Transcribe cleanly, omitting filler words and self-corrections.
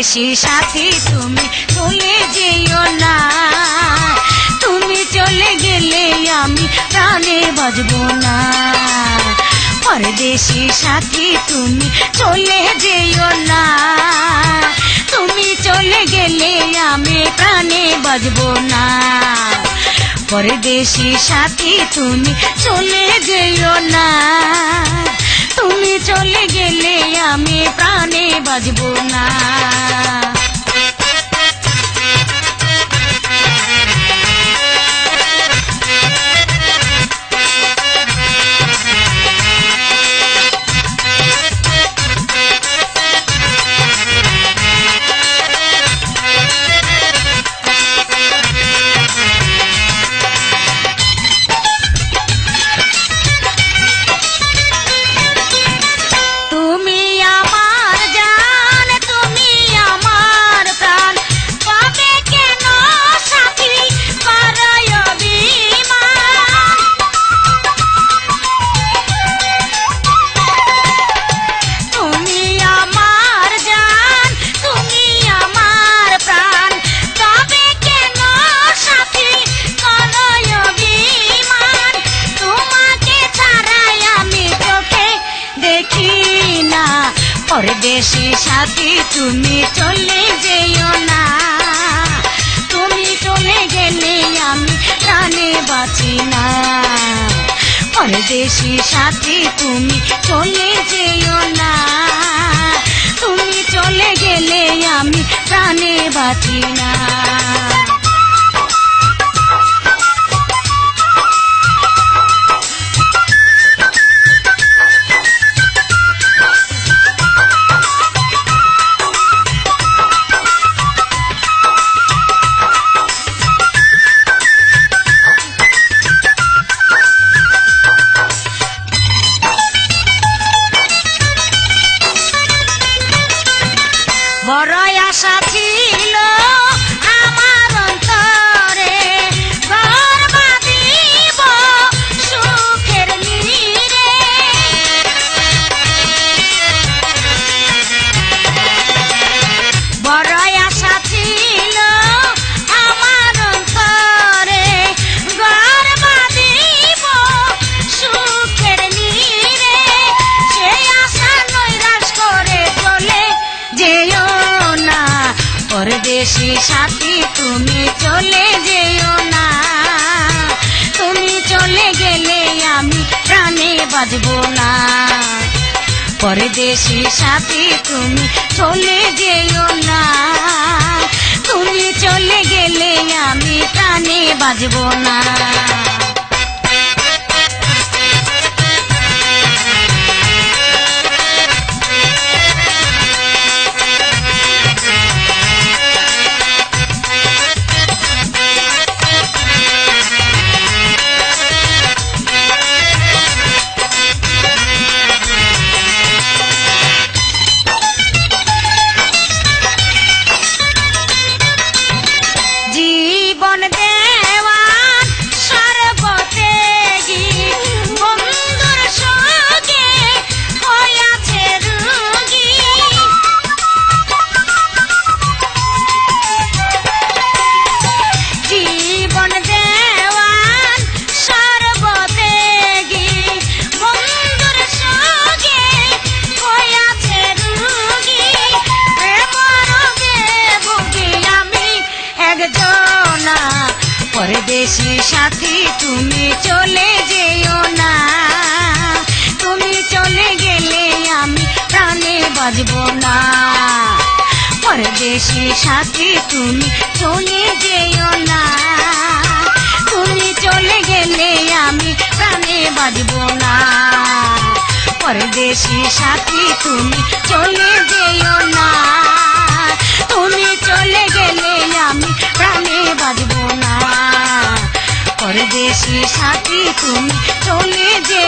परदेशी साथी তুমি চলে যেও না তুমি চলে গেলে আমি প্রাণে বাঁচবো না परदेशी साथी তুমি চলে যেও না তুমি চলে গেলে আমি প্রাণে বাঁচবো না परदेशी साथी তুমি চলে যেও না তুমি চলে গেলে আমি প্রাণে বাঁচবো না परदेशी साथी তুমি চলে যেও না তুমি চলে গেলে আমি প্রাণে বাঁচি না परदेशी साथी তুমি চলে যেও না তুমি চলে গেলে আমি প্রাণে বাঁচি না বড় আশা ছিল আমার অন্তরে ঘর বাঁধিব সুখের নীড়ে বড় আশা ছিল আমার অন্তরে ঘর বাঁধিব সুখের নীড়ে সেই আশা নৈরাশ করে চলে যেও परदेशी साथी তুমি চলে যেও না তুমি চলে গেলে আমি প্রাণে বাঁচবো না परदेशी साथी তুমি চলে যেও না তুমি চলে গেলে আমি প্রাণে বাঁচবো না জীবন দেওয়ান সর্বত্যাগী বন্ধুর সঙ্গে হইয়াছে রোগী জীবন দেওয়ান সর্বত্যাগী বন্ধুর সঙ্গে হইয়াছে রোগী প্রেম রোগে ভুগি আমি একজন परदेशी साथी তুমি চলে যেও না তুমি চলে গেলে আমি প্রাণে বাঁচবো না परदेशी साथी তুমি চলে যেও না তুমি চলে গেলে আমি প্রাণে বাঁচবো না परदेशी साथी তুমি চলে যেও না তুমি চলে গেলে আমি প্রাণে বাঁচবো না परदेशी साथी তুমি চলে যে